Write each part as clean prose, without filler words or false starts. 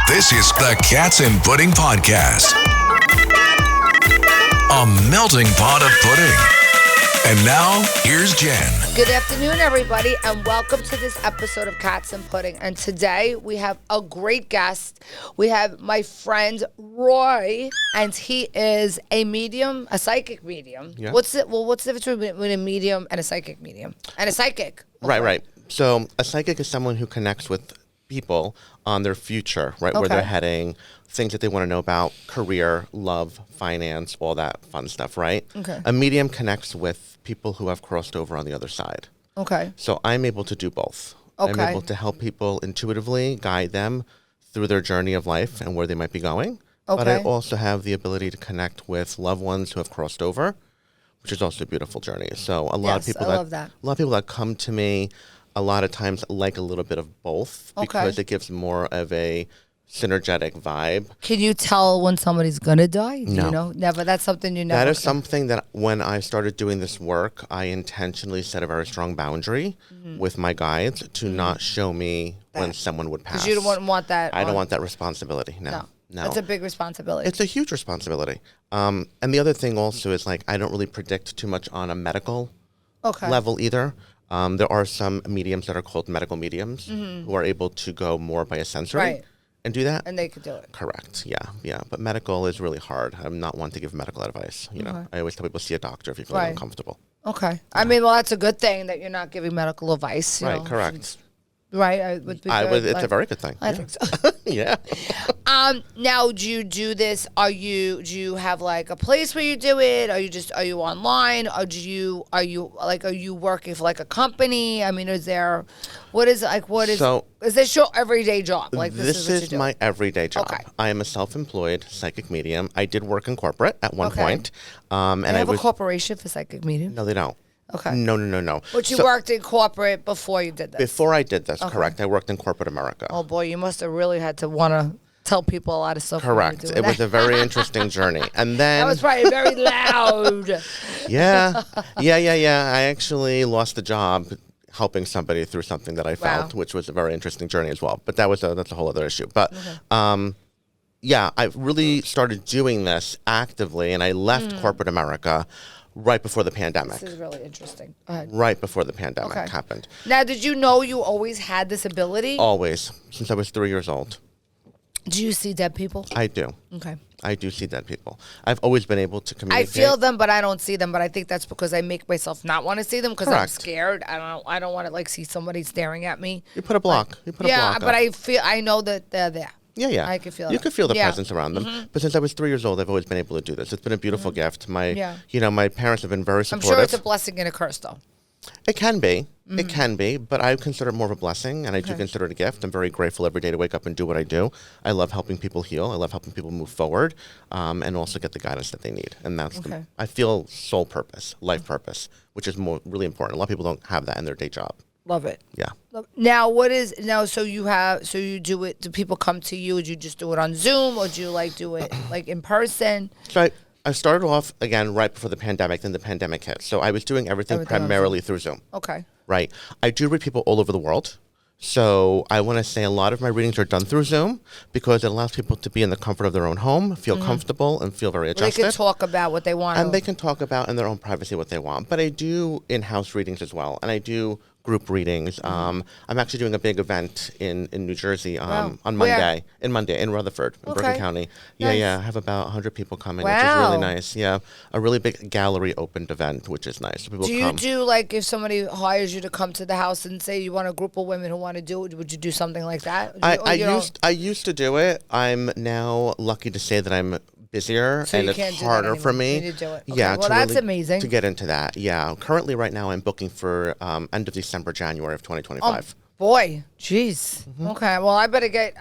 This is the Cats and Pudding Podcast. A melting pot of pudding. And now, here's Jen. Good afternoon, everybody, and welcome to this episode of Cats and Pudding. And today, we have a great guest. We have my friend, Roy, and he is a medium, a psychic medium. Yeah. What's the difference between a medium and a psychic medium? And a psychic. Okay. Right. So a psychic is someone who connects with people on their future, right? Where they're heading, things that they want to know about, career, love, finance, all that fun stuff, right? Okay. A medium connects with people who have crossed over on the other side. Okay. So I'm able to do both. Okay. I'm able to help people intuitively guide them through their journey of life and where they might be going. Okay. But I also have the ability to connect with loved ones who have crossed over, which is also a beautiful journey. So a lot of people love that. A lot of people that come to me a lot of times like a little bit of both because it gives more of a synergetic vibe. Can you tell when somebody's going to die? Do No. you know? Never. That's something you never That is can. something that when I started doing this work, I intentionally set a very strong boundary with my guides to not show me when someone would pass. Because you don't want that. I don't want that responsibility. No. That's a big responsibility. It's a huge responsibility. And the other thing also is like I don't really predict too much on a medical level either. There are some mediums that are called medical mediums who are able to go more by a sensory and do that. And they could do it. Correct. Yeah. But medical is really hard. I'm not one to give medical advice. You know, I always tell people see a doctor if you feel uncomfortable. Okay. I mean, well, that's a good thing that you're not giving medical advice. You know, correct. Right? It's a very good thing. I think so. Yeah. Now, do you do this? Do you have like a place where you do it? Are you online? Or are you working for like a company? I mean, is this your everyday job? Like this is my everyday job. Okay. I am a self-employed psychic medium. I did work in corporate at one point. And I have a corporation for psychic medium? No, they don't. Okay. No. But you worked in corporate before you did this? Before I did this, correct. I worked in corporate America. Oh, boy, you must have really had to want to tell people a lot of stuff. Correct. It was a very interesting journey. And then... That was probably very loud. Yeah. I actually lost the job helping somebody through something that I felt, which was a very interesting journey as well. But that's a whole other issue. But... I really started doing this actively, and I left corporate America right before the pandemic. This is really interesting. Go ahead. Right before the pandemic happened. Now, did you know you always had this ability? Always, since I was 3 years old. Do you see dead people? I do. Okay. I do see dead people. I've always been able to communicate. I feel them, but I don't see them. But I think that's because I make myself not want to see them because I'm scared. I don't want to like see somebody staring at me. You put a block. Yeah, but I know that they're there. Yeah. I can feel You it. can feel the presence around them. But since I was 3 years old, I've always been able to do this. It's been a beautiful gift. My parents have been very supportive. I'm sure it's a blessing and a curse, though. It can be. It can be. But I consider it more of a blessing, and I do consider it a gift. I'm very grateful every day to wake up and do what I do. I love helping people heal. I love helping people move forward and also get the guidance that they need. And that's, I feel, soul purpose, life purpose, which is really important. A lot of people don't have that in their day job. Love it. Yeah. Now, so you do it, do people come to you? Do you just do it on Zoom or do you like do it like in person? So I started off again right before the pandemic, then the pandemic hit. So I was doing everything primarily through Zoom. Okay. Right. I do read people all over the world. So I want to say a lot of my readings are done through Zoom because it allows people to be in the comfort of their own home, feel comfortable, and feel very adjusted. They can talk about what they want. And they can talk about in their own privacy what they want. But I do in-house readings as well. And I do group readings. I'm actually doing a big event in New Jersey on Monday. In Rutherford, in Bergen County. Nice. Yeah. I have about 100 people coming, which is really nice. Yeah. A really big gallery opened event, which is nice. So people do you do like if somebody hires you to come to the house and say you want a group of women who want to do it, would you do something like that? I used to do it. I'm now lucky to say that I'm busier and it's harder for me. To do it. Okay. Yeah, well, that's amazing. To get into that. Yeah. Currently, right now, I'm booking for end of December, January of 2025. Oh, boy, jeez. Okay, well, I better get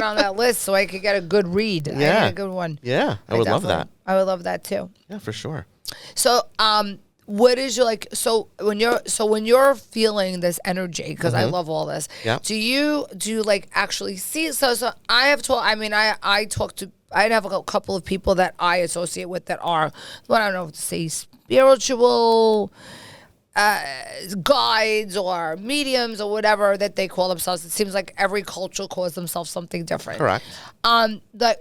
on that list so I could get a good read. Yeah, I need a good one. Yeah, I would love that. I would love that too. Yeah, for sure. So, what is your when you're feeling this energy, because I love all this, do you like actually see? So I have told. I mean, I have a couple of people that I associate with that are, well, I don't know if to say spiritual. guides or mediums or whatever that they call themselves. It seems like every culture calls themselves something different. Correct.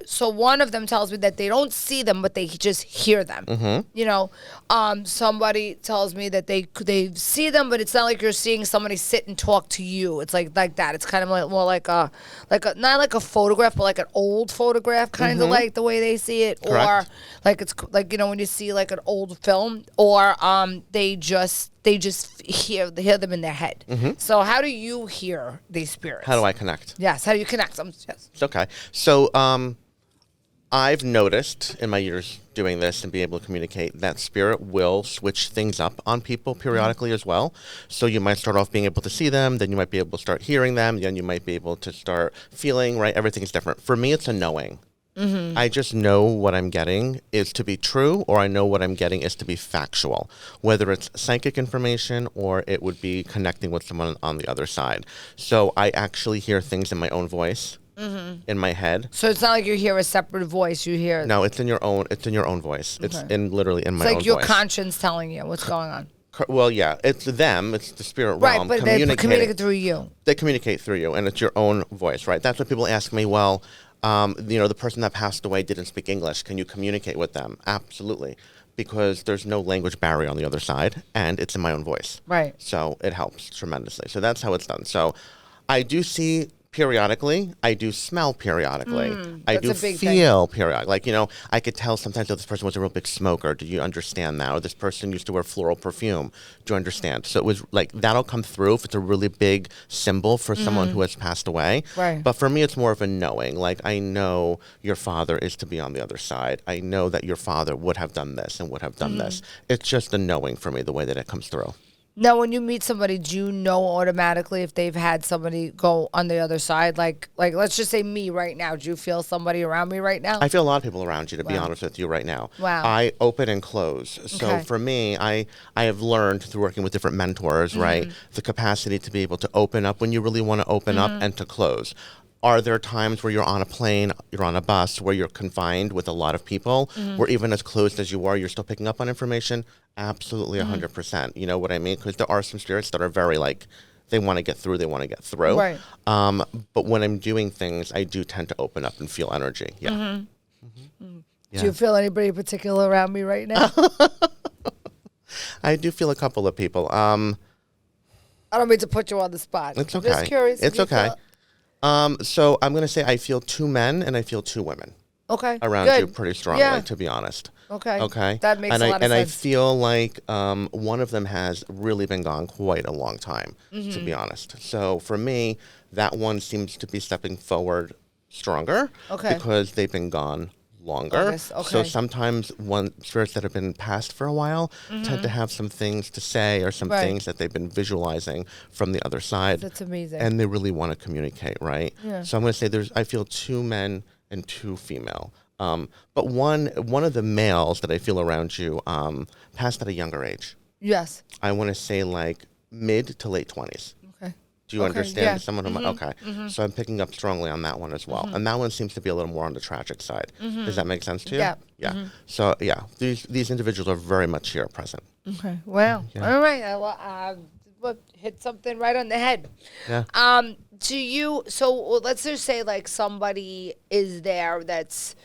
So one of them tells me that they don't see them, but they just hear them. Mm-hmm. You know, somebody tells me that they see them, but it's not like you're seeing somebody sit and talk to you. It's like that. It's kind of like more like a not like a photograph, but like an old photograph, kind of like the way they see it, Correct. or like it's like, you know, when you see like an old film, or they just hear them in their head. Mm-hmm. So how do you hear these spirits? How do I connect? Yes, how do you connect them? Yes. It's okay. So I've noticed in my years doing this and being able to communicate that spirit will switch things up on people periodically as well. So you might start off being able to see them, then you might be able to start hearing them, then you might be able to start feeling, right? Everything's different. For me, it's a knowing. Mm-hmm. I just know what I'm getting is to be true, or I know what I'm getting is to be factual, whether it's psychic information or it would be connecting with someone on the other side. So I actually hear things in my own voice. Mm-hmm. In my head. So it's not like you hear a separate voice. You hear no. It's in your own. It's in your own voice. Okay. It's in literally in my own voice. It's like your conscience telling you what's going on. Well, yeah. It's them. It's the spirit realm. Right, but they communicate through you. They communicate through you, and it's your own voice, right? That's what people ask me. Well, you know, the person that passed away didn't speak English. Can you communicate with them? Absolutely. Because there's no language barrier on the other side, and it's in my own voice. Right. So it helps tremendously. So that's how it's done. So I do see periodically. I do smell periodically. I do feel periodically. Like, you know, I could tell sometimes that this person was a real big smoker. Do you understand that? Or this person used to wear floral perfume. Do you understand? So it was like, that'll come through if it's a really big symbol for someone who has passed away. Right. But for me, it's more of a knowing. Like, I know your father is to be on the other side. I know that your father would have done this and would have done this. It's just a knowing for me, the way that it comes through. Now, when you meet somebody, do you know automatically if they've had somebody go on the other side? Like let's just say me right now. Do you feel somebody around me right now? I feel a lot of people around you, to be honest with you right now. Wow. I open and close. So for me, I have learned through working with different mentors, right, the capacity to be able to open up when you really want to open up and to close. Are there times where you're on a plane, you're on a bus, where you're confined with a lot of people, where even as closed as you are, you're still picking up on information? Absolutely, 100%. You know what I mean? Because there are some spirits that are very like, they want to get through, Right. But when I'm doing things, I do tend to open up and feel energy. Yeah. Yeah. Do you feel anybody in particular around me right now? I do feel a couple of people. I don't mean to put you on the spot. It's okay. Just curious. It's okay. So I'm going to say I feel 2 men and I feel 2 women. Okay. Around you pretty strongly, to be honest. Okay. Okay. That makes a lot of sense. And I feel like one of them has really been gone quite a long time, to be honest. So for me, that one seems to be stepping forward stronger because they've been gone longer. So sometimes spirits that have been passed for a while tend to have some things to say or some things that they've been visualizing from the other side. That's amazing. And they really want to communicate, right? Yeah. So I'm going to say I feel 2 men and 2 female. But one of the males that I feel around you passed at a younger age. Yes. I want to say like mid to late 20s. Okay. Do you understand? Yeah. Someone who okay. So I'm picking up strongly on that one as well. And that one seems to be a little more on the tragic side. Does that make sense to you? Yeah. Yeah. So yeah, these individuals are very much here present. Okay. Wow. Yeah. All right. I hit something right on the head. Yeah. Do you? So let's just say like somebody is there that's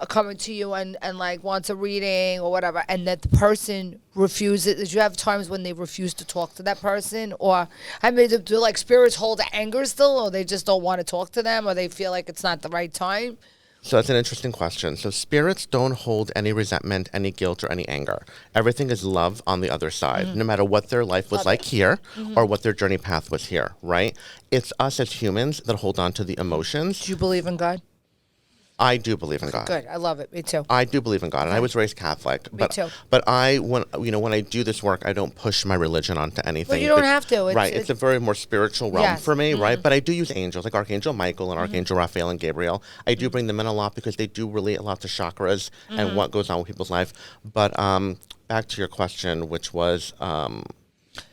coming to you and like wants a reading or whatever, and that the person refuses. Did you have times when they refuse to talk to that person, or I mean, do like spirits hold anger still, or they just don't want to talk to them, or they feel like it's not the right time? So that's an interesting question. So spirits don't hold any resentment, any guilt, or any anger. Everything is love on the other side, no matter what their life was like here or what their journey path was here, right? It's us as humans that hold on to the emotions. Do you believe in God? I do believe in God. Good. I love it. Me too. I do believe in God, and I was raised Catholic. Me too. But when I do this work, I don't push my religion onto anything. Well, you don't have to. It's a very more spiritual realm for me, right? But I do use angels, like Archangel Michael and Archangel Raphael and Gabriel. I do bring them in a lot because they do relate a lot to chakras and what goes on with people's life. But back to your question, which was...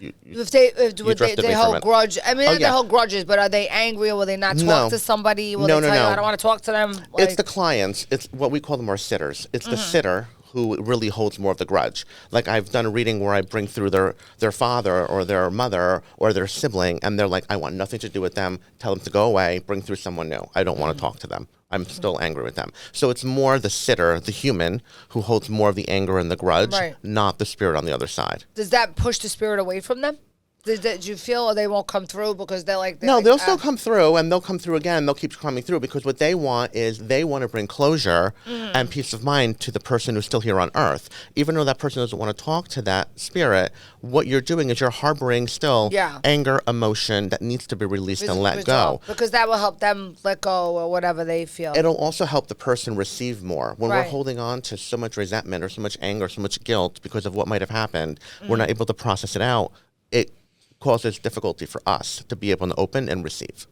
If they hold grudge, I mean, they hold grudges, but are they angry or will they not talk to somebody? Will they tell you, I don't want to talk to them? It's the clients. It's what we call them our sitters. It's the sitter who really holds more of the grudge. Like I've done a reading where I bring through their father or their mother or their sibling, and they're like, I want nothing to do with them. Tell them to go away. Bring through someone new. I don't want to talk to them. I'm still angry with them. So it's more the sitter, the human, who holds more of the anger and the grudge, not the spirit on the other side. Does that push the spirit away from them? Did you feel they won't come through because they're like... No, they'll still come through, and they'll come through again. They'll keep coming through because what they want is they want to bring closure and peace of mind to the person who's still here on Earth. Even though that person doesn't want to talk to that spirit, what you're doing is you're harboring still anger, emotion that needs to be released and let go. Because that will help them let go or whatever they feel. It'll also help the person receive more. When we're holding on to so much resentment or so much anger, so much guilt because of what might have happened, we're not able to process it out. It causes difficulty for us to be able to open and receive.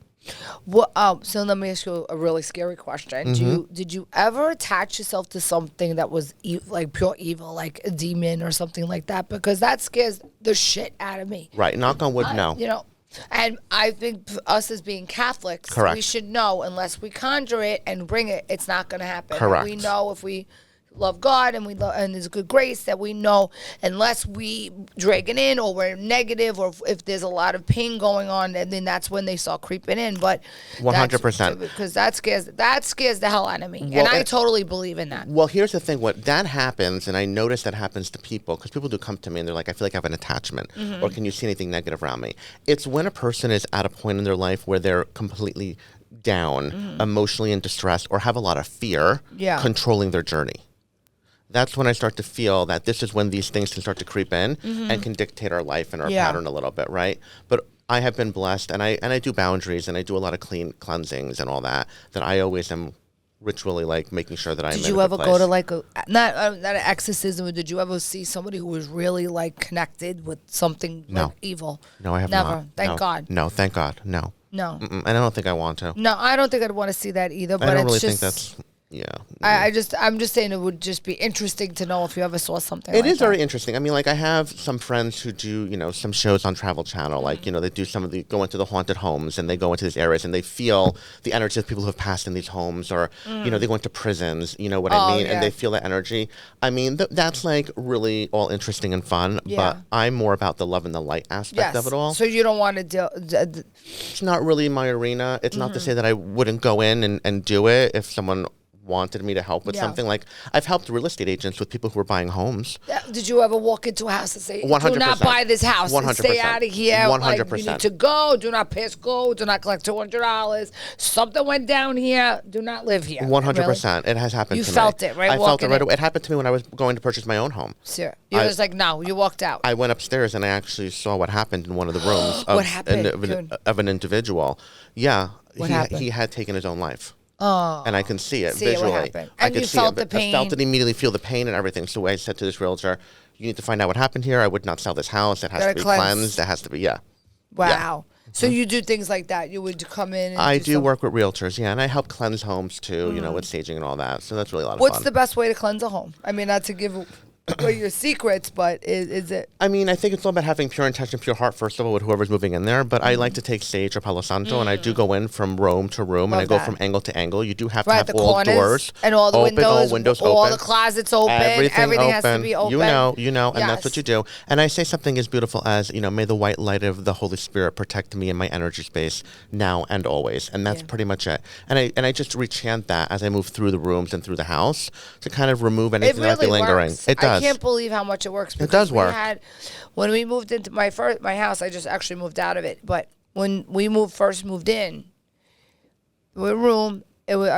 Well, so let me ask you a really scary question. Did you ever attach yourself to something that was like pure evil, like a demon or something like that? Because that scares the shit out of me. Right. Knock on wood, no. You know, and I think us as being Catholics, we should know unless we conjure it and bring it, it's not going to happen. Correct. We know if we love God and and there's good grace that we know unless we drag it in or we're negative or if there's a lot of pain going on, and then that's when they start creeping in. But 100%, because that scares the hell out of me, and I totally believe in that. Well, here's the thing: what that happens, and I notice that happens to people because people do come to me and they're like, "I feel like I have an attachment," or "Can you see anything negative around me?" It's when a person is at a point in their life where they're completely down, emotionally in distress, or have a lot of fear controlling their journey. That's when I start to feel that this is when these things can start to creep in and can dictate our life and our pattern a little bit, right? But I have been blessed, and I do boundaries, and I do a lot of cleansings and all that I always am ritually like making sure that I'm in a good place. Did you ever go to like not an exorcism, or did you ever see somebody who was really like connected with something like evil? No, I have never. not. Thank God. No, thank God. No. No. And I don't think I want to. No, I don't think I'd want to see that either. But I don't really think that's... Yeah. I'm just saying it would just be interesting to know if you ever saw something like that. It is very interesting. I mean, like I have some friends who do, some shows on Travel Channel. Like, they do go into the haunted homes and they go into these areas and they feel the energy of people who have passed in these homes, or, they go into prisons, I mean? And they feel that energy. I mean, that's like really all interesting and fun, but I'm more about the love and the light aspect of it all. So you don't want to do... It's not really my arena. It's not to say that I wouldn't go in and do it if someone wanted me to help with something. Like I've helped real estate agents with people who are buying homes. Did you ever walk into a house and say, 100%. do not buy this house 100%. and stay out of here? 100%. Like, you need to go. Do not pass go. Do not collect $200. Something went down here. Do not live here. 100%. Really? It has happened to me. You felt it, right? I felt it right away. It happened to me when I was going to purchase my own home. Sure. You was like, no, you walked out. I went upstairs and I actually saw what happened in one of the rooms of an individual. Yeah. What happened? He had taken his own life. Oh. And I can see it visually. I could see felt the pain. I felt it immediately, feel the pain and everything. So I said to this realtor, you need to find out what happened here. I would not sell this house. It has to be cleansed. It has to be, Wow. Yeah. So you do things like that. You would come in and I do work with realtors, and I help cleanse homes too, with staging and all that. So that's really a lot of fun. What's the best way to cleanse a home? I mean, not to give away your secrets, but is it? I mean, I think it's all about having pure intention, pure heart, first of all, with whoever's moving in there. But I like to take sage or Palo Santo, and I do go in from room to room, and I go from angle to angle. You do have to have all doors and all the open, all windows open, all the closets open, everything has to be open. You know, and that's what you do. And I say something as beautiful as, may the white light of the Holy Spirit protect me in my energy space now and always. And that's pretty much it. And I just rechant that as I move through the rooms and through the house to kind of remove anything that might be lingering. It does. I can't believe how much it works. It does work. When we moved into my house, I just actually moved out of it. But when we first moved in, the room, there was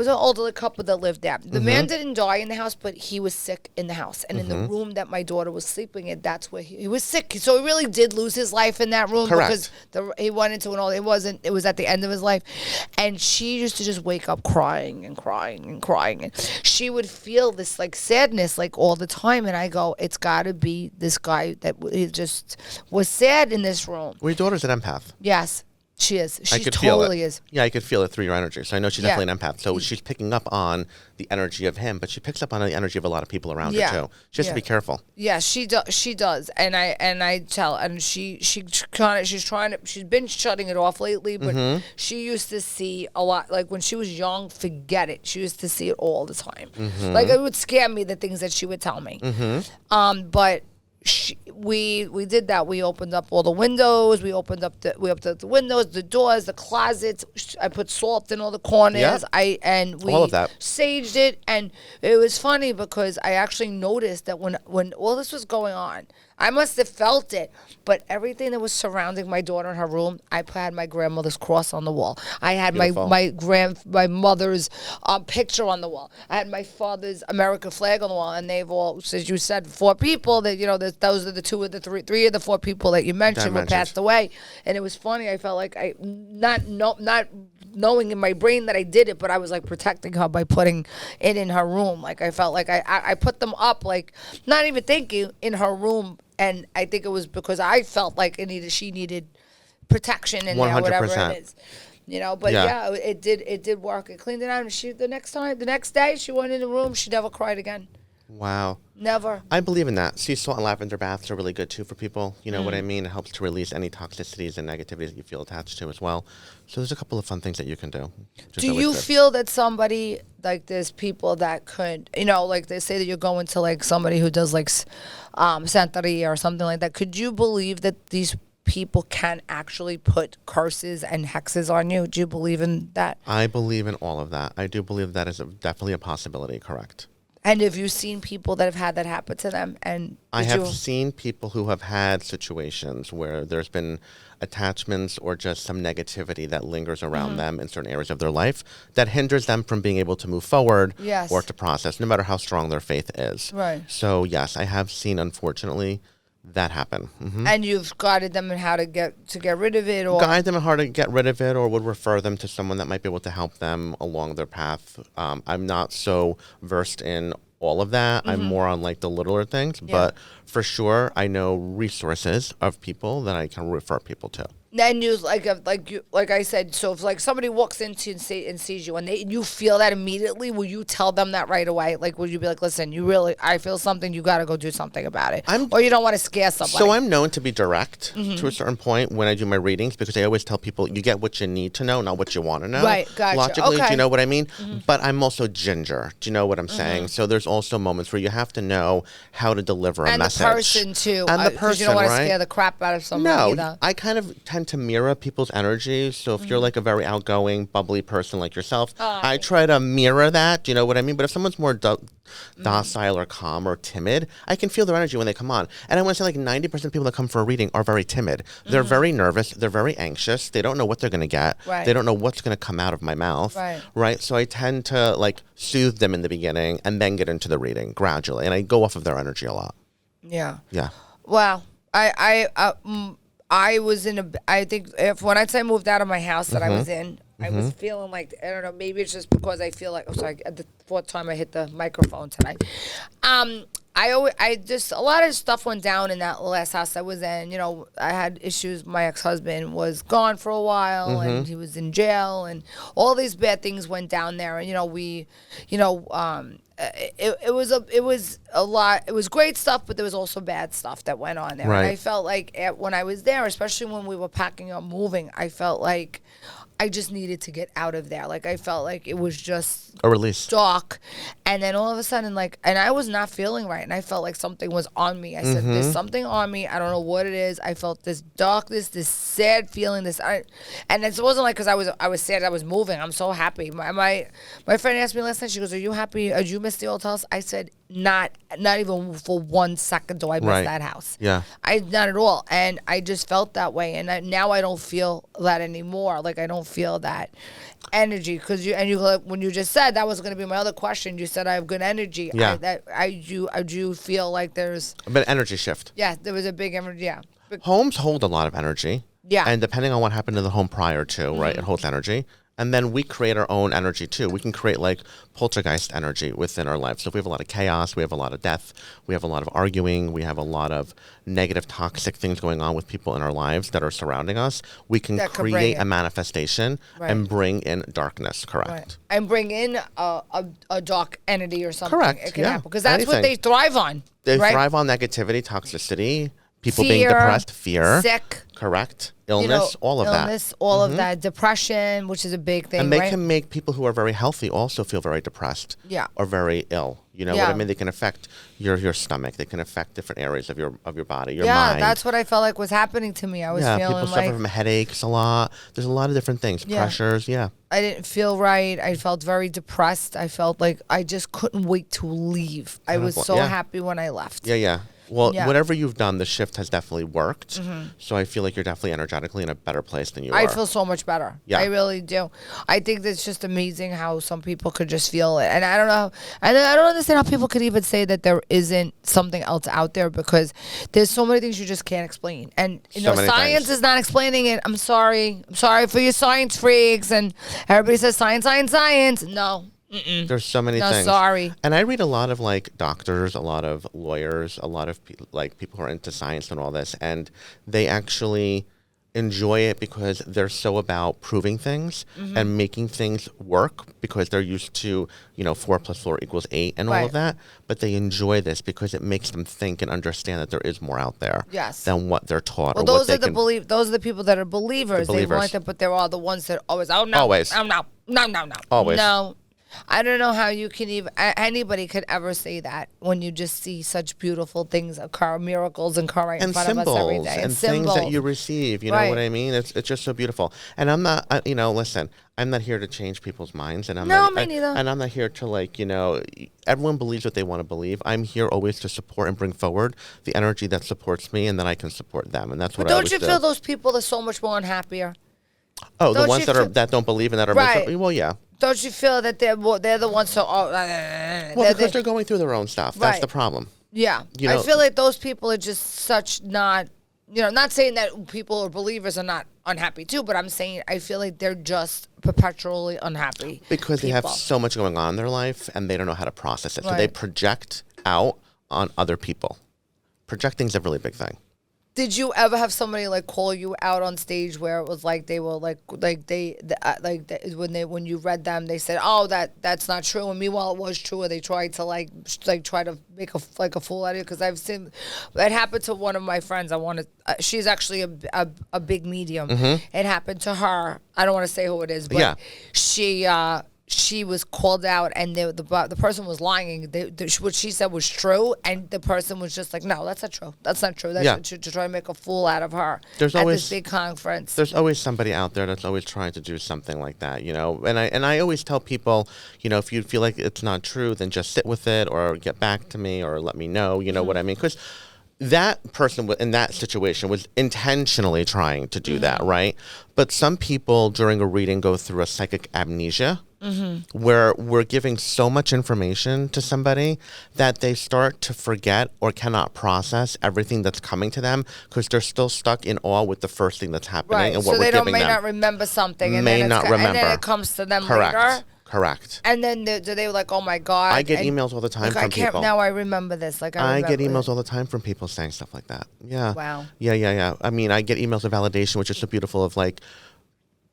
an older couple that lived there. The man didn't die in the house, but he was sick in the house. And in the room that my daughter was sleeping in, that's where he was sick. So he really did lose his life in that room. Correct. Because he went into an old, it was at the end of his life. And she used to just wake up crying and crying and crying. And she would feel this like sadness like all the time. And I go, it's got to be this guy that he just was sad in this room. Well, your daughter's an empath. Yes. She is. She I could feel totally it. is. Yeah, I could feel it through your energy. So I know she's definitely an empath. So she's picking up on the energy of him, but she picks up on the energy of a lot of people around her too. She has to be careful. Yeah, she does. She does, and I tell, and she's been shutting it off lately, but she used to see a lot. Like when she was young, forget it. She used to see it all the time. Like it would scare me, the things that she would tell me. But. We did that. We opened up all the windows. We opened up the windows, the doors, the closets. I put salt in all the corners. Yeah. And we all of that. saged it, and it was funny because I actually noticed that when all this was going on, I must have felt it, but everything that was surrounding my daughter in her room, I had my grandmother's cross on the wall. I had my mother's picture on the wall. I had my father's American flag on the wall, and they've all, as you said, 4 people that those are the 2 of the 3 of the 4 people that you mentioned were passed away, and it was funny. I felt like I not knowing in my brain that I did it, but I was like protecting her by putting it in her room. Like I felt like I put them up, like not even thinking, in her room. And I think it was because I felt like she needed protection in 100%. There, whatever it is, But it did work. It cleaned it out. And the next day, she went in the room. She never cried again. Wow. Never. I believe in that. Sea salt and lavender baths are really good too for people. You know what I mean? It helps to release any toxicities and negativities that you feel attached to as well. So there's a couple of fun things that you can do. Do you feel that somebody, like there's people that could, like they say that you're going to like somebody who does like Santeria or something like that. Could you believe that these people can actually put curses and hexes on you? Do you believe in that? I believe in all of that. I do believe that is definitely a possibility, correct. And have you seen people that have had that happen to them? And I have seen people who have had situations where there's been attachments or just some negativity that lingers around them in certain areas of their life that hinders them from being able to move forward or to process, no matter how strong their faith is. Right. So, yes, I have seen, unfortunately, that happen. And you've guided them in how to get rid of it, or guide them in how to get rid of it, or would refer them to someone that might be able to help them along their path. I'm not so versed in all of that. I'm more on like the littler things, but for sure I know resources of people that I can refer people to. Then you like I said. So if like somebody walks into and sees you, and you feel that immediately, will you tell them that right away? Like, would you be like, listen, I feel something. You got to go do something about it, or you don't want to scare somebody? So I'm known to be direct to a certain point when I do my readings, because I always tell people you get what you need to know, not what you want to know. Right, gotcha. Logically, do you know what I mean? But I'm also ginger. Do you know what I'm saying? So there's also moments where you have to know how to deliver a message. And the person too. And the person, you don't want to right? scare the crap out of somebody either. I kind of tend to mirror people's energy. So if you're like a very outgoing, bubbly person like yourself, I try to mirror that. Do you know what I mean? But if someone's more docile or calm or timid, I can feel their energy when they come on. And I want to say like 90% of people that come for a reading are very timid. They're very nervous. They're very anxious. They don't know what they're going to get. Right. They don't know what's going to come out of my mouth. Right. So I tend to like soothe them in the beginning and then get into the reading gradually. And I go off of their energy a lot. Yeah. Yeah. Wow. I was I think when I moved out of my house that I was in, I was feeling like, I don't know, maybe it's just because I feel like, sorry, the 4th time I hit the microphone today. I just, a lot of stuff went down in that last house I was in. I had issues. My ex-husband was gone for a while, and he was in jail, and all these bad things went down there. And, it was a lot. It was great stuff, but there was also bad stuff that went on there. Right. And I felt like when I was there, especially when we were packing up, moving, I felt like I just needed to get out of there. Like I felt like it was just a release, dark, and then all of a sudden, and I was not feeling right, and I felt like something was on me. I said, "There's something on me. I don't know what it is." I felt this darkness, this sad feeling, and it wasn't like because I was sad. I was moving. I'm so happy. My friend asked me last night. She goes, "Are you happy? Did you miss the old house?" I said, "Not even for 1 second do I miss that house. Yeah, not at all." And I just felt that way, and now I don't feel that anymore. Like I don't feel that energy because when you just said that was going to be my other question. You said I have good energy. Yeah. I do feel like there's a bit of energy shift. Yeah, there was a big energy. Yeah. Homes hold a lot of energy. Yeah. And depending on what happened to the home prior to, right, it holds energy. And then we create our own energy too. We can create like poltergeist energy within our life. So if we have a lot of chaos, we have a lot of death, we have a lot of arguing, we have a lot of negative, toxic things going on with people in our lives that are surrounding us, we can create a manifestation and bring in darkness, correct? Right. And bring in a dark entity or something. Correct, It can happen. Because that's what they thrive on. They thrive on negativity, toxicity, people being Fear, depressed, fear. Sick. Correct. Illness, all of that. Illness, all of that. Depression, which is a big thing, and they can make people who are very healthy also feel very depressed. Yeah. Or very ill. You know what I mean? They can affect your stomach. They can affect different areas of your body, your mind. Yeah, that's what I felt like was happening to me. I was feeling people like... suffer from headaches a lot. There's a lot of different things. Pressures, I didn't feel right. I felt very depressed. I felt like I just couldn't wait to leave. I was so happy when I left. Yeah. Well, whatever you've done, the shift has definitely worked. So I feel like you're definitely energetically in a better place than you are. I feel so much better. Yeah. I really do. I think that's just amazing how some people could just feel it. And I don't know. I don't understand how people could even say that there isn't something else out there, because there's so many things you just can't explain. And science is not explaining it. I'm sorry. I'm sorry for your science freaks. And everybody says science. No. Mm-mm. There's so many things. Sorry. And I read a lot of like doctors, a lot of lawyers, a lot of people who are into science and all this, and they actually enjoy it because they're so about proving things and making things work, because they're used to 4 + 4 = 8 and all of that. But they enjoy this because it makes them think and understand that there is more out there than what they're taught. Well, those are the people that are believers. They want it, but they're all the ones that always no. Always. No. Always. No. I don't know how you can anybody could ever say that when you just see such beautiful things occur, miracles occur right in front of us every day. And things that you receive, you know what I mean? It's just so beautiful. And I'm not, listen, I'm not here to change people's minds. And me neither. And I'm not here to everyone believes what they want to believe. I'm here always to support and bring forward the energy that supports me, and then I can support them. And that's what I always do. Don't you feel those people are so much more unhappier? Oh, the ones that don't believe and that are miserable? Well, yeah. Don't you feel that they're the ones so... because they're going through their own stuff. That's the problem. Yeah. I feel like those people are just such not... not saying that people or believers are not unhappy too, but I'm saying I feel like they're just perpetually unhappy. Because they have so much going on in their life and they don't know how to process it. So they project out on other people. Projecting's a really big thing. Did you ever have somebody call you out on stage where it was like they were when you read them they said, oh, that's not true, and meanwhile it was true, or they tried to try to make a fool out of you? Because I've seen that happen to one of my friends. She's actually a big medium. It happened to her. I don't want to say who it is, but she was called out, and the person was lying. What she said was true, and the person was just like, no, that's not true. That's not true. That's to try to make a fool out of her at this big conference. There's always somebody out there that's always trying to do something like that, And I always tell people, if you feel like it's not true, then just sit with it, or get back to me, or let me know. You know what I mean? Because that person in that situation was intentionally trying to do that, right? But some people during a reading go through a psychic amnesia, where we're giving so much information to somebody that they start to forget or cannot process everything that's coming to them, because they're still stuck in awe with the first thing that's happening and what we're giving them. So they may not remember something, and then it comes to them later. Correct. And then they were like, oh my God. I get emails all the time from people. Now I remember this. I get emails all the time from people saying stuff like that. Yeah. Wow. Yeah. I mean, I get emails of validation, which is so beautiful, of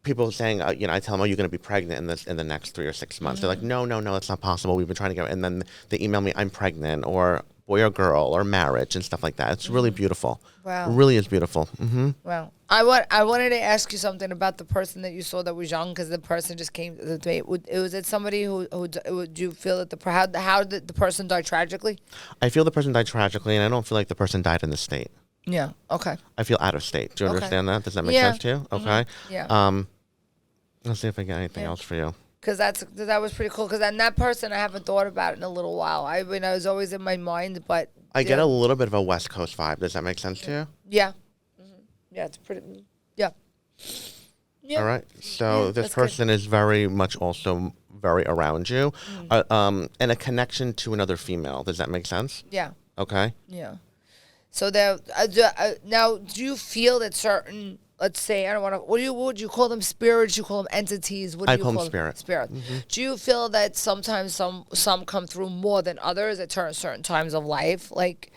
people saying, I tell them, are you going to be pregnant in the next 3 or 6 months? They're like, no, it's not possible. We've been trying to get, and then they email me, I'm pregnant, or boy or girl, or marriage, and stuff like that. It's really beautiful. Wow. It really is beautiful. Wow. I wanted to ask you something about the person that you saw that was young, because the person just came. Was it somebody who do you feel that how did the person die tragically? I feel the person died tragically, and I don't feel like the person died in the state. Yeah. Okay. I feel out of state. Do you understand that? Does that make sense to you? Okay. Yeah. Let's see if I get anything else for you. Because that was pretty cool. Because that person, I haven't thought about it in a little while. I was always in my mind, but I get a little bit of a West Coast vibe. Does that make sense to you? Yeah. Yeah, it's pretty. Yeah. All right. So this person is very much also very around you, and a connection to another female. Does that make sense? Yeah. Okay. Yeah. So now, do you feel that certain let's say, I don't want to, what would you call them? Spirits? You call them entities? What do I you call them them? spirit. Spirit. Do you feel that sometimes some come through more than others at certain times of life? Like,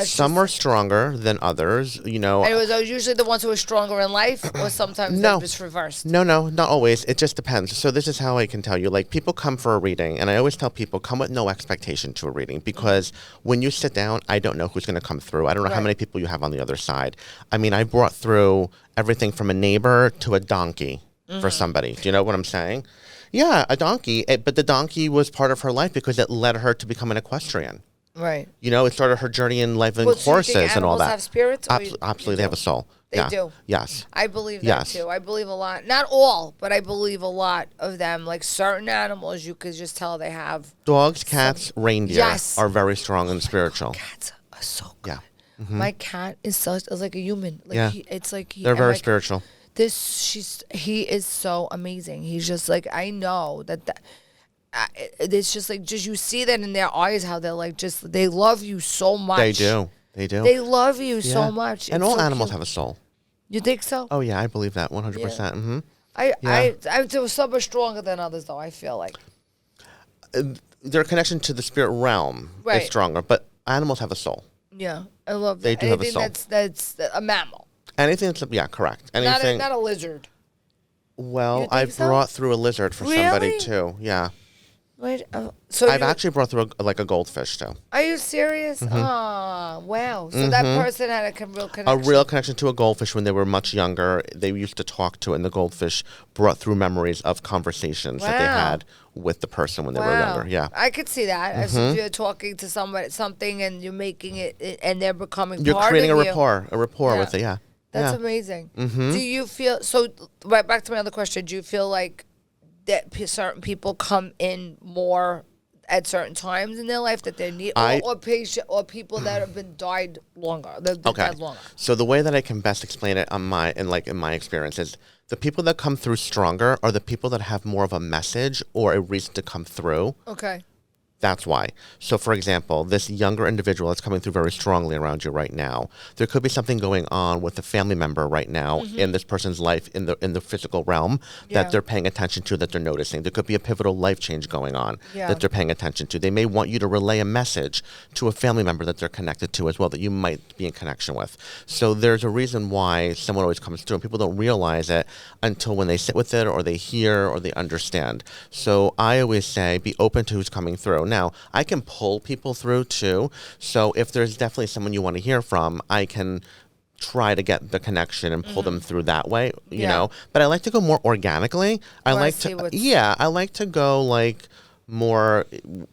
some are stronger than others, you know. And it was usually the ones who are stronger in life, or sometimes they're just reversed? No, not always. It just depends. So this is how I can tell you. Like, people come for a reading, and I always tell people, come with no expectation to a reading, because when you sit down, I don't know who's going to come through. I don't know how many people you have on the other side. I mean, I brought through everything from a neighbor to a donkey for somebody. Do you know what I'm saying? Yeah, a donkey. But the donkey was part of her life because it led her to become an equestrian. Right. You know, it started her journey in life in horses do you think and all that. Have spirits? Absolutely, they have a soul. They do. Yes. I believe that too. I believe a lot. Not all, but I believe a lot of them. Like certain animals, you could just tell they have. Dogs, cats, reindeer are very strong and spiritual. Cats are so good. Yeah. My cat is like a human. Like it's like they're very spiritual. He is so amazing. He's just like, I know that it's just like, just you see that in their eyes, how they're like, just they love you so much. They do. They love you so much. And all animals have a soul. You think so? Oh yeah, I believe that 100%. Mm-hmm. I some are stronger than others, though. I feel like their connection to the spirit realm is stronger, but animals have a soul. Yeah, I love that. They do have a soul. That's a mammal. Anything that's correct. Anything. Not a lizard. Well, I've brought through a lizard for somebody too. Yeah. Wait, so I've actually brought through a goldfish too. Are you serious? Oh, wow. So that person had a real connection. A real connection to a goldfish when they were much younger. They used to talk to, and the goldfish brought through memories of conversations that they had with the person when they were younger. Yeah, I could see that. If you're talking to something, and you're making it, and they're becoming you're part creating of a rapport with it. Yeah, that's amazing. Do you feel so? Right back to my other question. Do you feel like that certain people come in more at certain times in their life that they need, or people that have been died longer, dead longer? So the way that I can best explain it in my experience is the people that come through stronger are the people that have more of a message or a reason to come through. Okay. That's why. So, for example, this younger individual that's coming through very strongly around you right now, there could be something going on with a family member right now in this person's life in the physical realm that they're paying attention to, that they're noticing. There could be a pivotal life change going on that they're paying attention to. They may want you to relay a message to a family member that they're connected to as well, that you might be in connection with. So there's a reason why someone always comes through, and people don't realize it until when they sit with it or they hear or they understand. So I always say, be open to who's coming through. Now, I can pull people through too. So if there's definitely someone you want to hear from, I can try to get the connection and pull them through that way, you know. But I like to go more organically. I like to go like more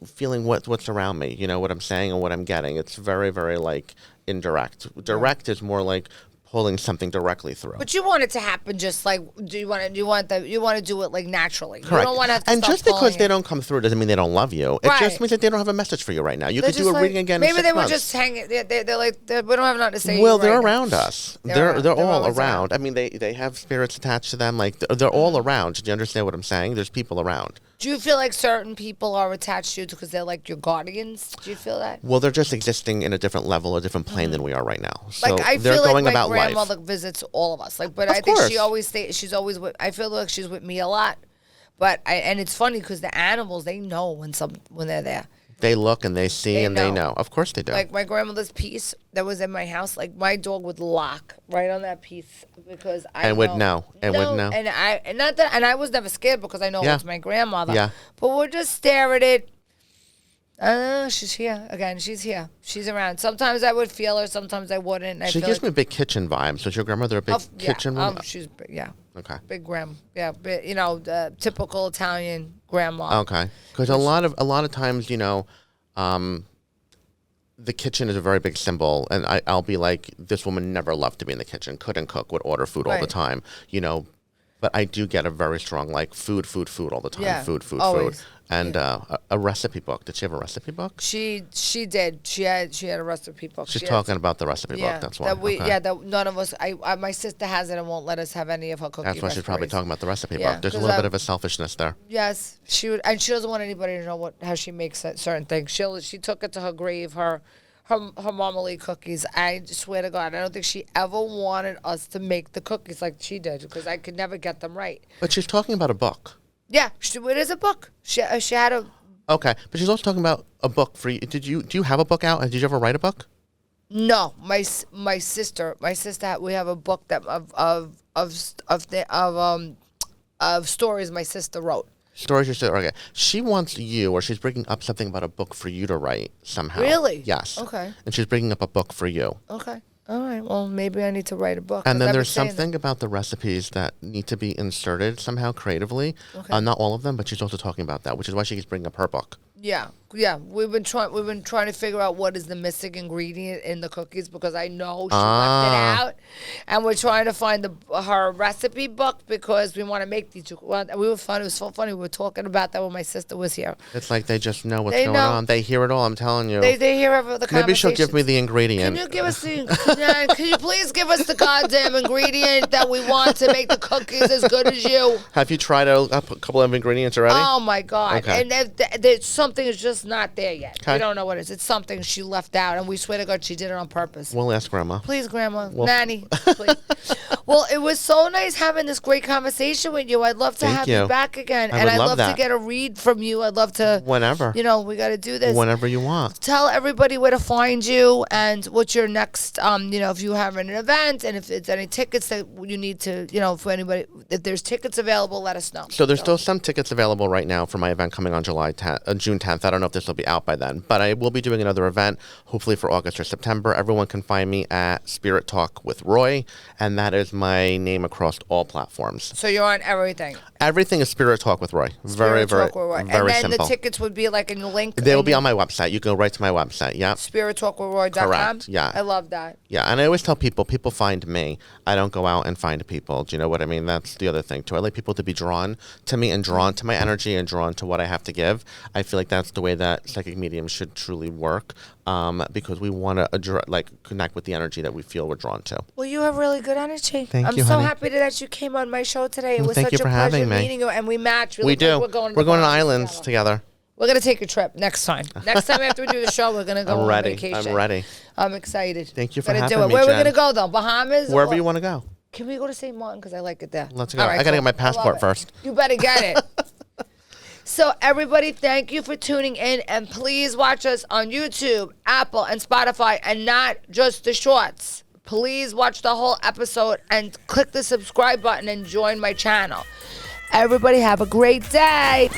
feeling what's around me, you know, what I'm saying and what I'm getting. It's very, very like indirect. Direct is more like pulling something directly through. But you want it to happen just like, you want to do it like naturally. Correct. You don't want to have to and stop just because they don't come through doesn't mean they don't love you. It just means that they don't have a message for you right now. You could do a reading again maybe in 6 they were months. just hanging. They're like, we don't have nothing to say. Well, they're around us. They're all always around. I mean, they have spirits attached to them. Like they're all around. Do you understand what I'm saying? There's people around. Do you feel like certain people are attached to you because they're like your guardians? Do you feel that? Well, they're just existing in a different level, a different plane than we are right now. So like I they're feel going like my about grandmother life. visits all of us. Like, but Of I think course. she always stays. She's always with. I feel like she's with me a lot. But and it's funny because the animals, they know when they're there. They look and they see and they know. Of course they do. Like my grandmother's piece that was in my house, like my dog would lock right on that piece because would know. And I was never scared because I know it's my grandmother. Yeah. But we'll just stare at it. She's here again. She's here. She's around. Sometimes I would feel her. Sometimes I wouldn't. She gives me a big kitchen vibe. So is your grandmother a big kitchen woman? She's Okay. Big grandma. Yeah, you know, the typical Italian grandma. Okay. Because a lot of times, you know, the kitchen is a very big symbol, and I'll be like, this woman never loved to be in the kitchen, couldn't cook, would order food all the time, you know. But I do get a very strong like food all the time. Yeah, Food. always. And a recipe book. Did she have a recipe book? She did. She had a recipe book. She's talking about the recipe book. That's why. That none of us. My sister has it and won't let us have any of her cooking. That's why she's probably talking about the recipe Yeah, book. There's a little bit of a selfishness there. Yes, she would, and she doesn't want anybody to know how she makes certain things. She took it to her grave. Her her marmalade cookies. I swear to God, I don't think she ever wanted us to make the cookies like she did because I could never get them right. But she's talking about a book. Yeah, it is a book. She had a. Okay, but she's also talking about a book for you. Do you have a book out? Did you ever write a book? No, my sister, we have a book that of stories my sister wrote. Stories your sister. Okay, she wants you, or she's bringing up something about a book for you to write somehow. Really? Yes. Okay. And she's bringing up a book for you. Okay. All right. Well, maybe I need to write a book. And then there's something about the recipes that need to be inserted somehow creatively. Okay. Not all of them, but she's also talking about that, which is why she keeps bringing up her book. Yeah. We've been trying to figure out what is the missing ingredient in the cookies because I know she left it out, and we're trying to find her recipe book because we want to make these. Well, it was so funny. We were talking about that when my sister was here. It's like they just know what's going on. They hear it all. I'm telling you. They hear the conversation. Maybe she'll give me the ingredient. Can you give us can you please give us the goddamn ingredient that we want to make the cookies as good as you? Have you tried a couple of ingredients already? Oh my God! Okay. And there's something is just not there yet. Okay. We don't know what it is. It's something she left out, and we swear to God she did it on purpose. We'll ask Grandma. Please, Grandma, Nanny, please. Well, it was so nice having this great conversation with you. I'd love to have you back again, and I'd love to get a read from you. I'd love to. Whenever. You know, we got to do this. Whenever you want. Tell everybody where to find you and what's your next. If you have an event and if it's any tickets that you need to, for anybody, if there's tickets available, let us know. So there's still some tickets available right now for my event coming on June 10th. I don't know if this will be out by then, but I will be doing another event, hopefully for August or September. Everyone can find me at Spirit Talk with Roy, and that is my name across all platforms. So you're on everything. Everything is Spirit Talk with Roy. Very simple. And then the tickets would be like in the link. They will be on my website. You can go right to my website. Yeah. SpiritTalkWithRoy.com. Correct. Yeah. I love that. Yeah, and I always tell people find me. I don't go out and find people. Do you know what I mean? That's the other thing too. I like people to be drawn to me and drawn to my energy and drawn to what I have to give. I feel like that's the way that psychic mediums should truly work, because we want to connect with the energy that we feel we're drawn to. Well, you have really good energy. Thank you, I'm so honey. happy that you came on my show today. It was Thank such you a for pleasure having me. meeting you, and we match. We do. We're going on islands together. We're going to take a trip next time. Next time after we do the show, we're going to go on vacation. I'm ready. I'm excited. Thank you for Gonna having do it. me, Where are we Jen. going to go, though? Bahamas? Wherever you want to go. Can we go to St. Martin? Because I like it there. Let's go. All right, I got to cool. get my passport first. You better get it. So, everybody, thank you for tuning in. And please watch us on YouTube, Apple, and Spotify, and not just the shorts. Please watch the whole episode and click the subscribe button and join my channel. Everybody have a great day.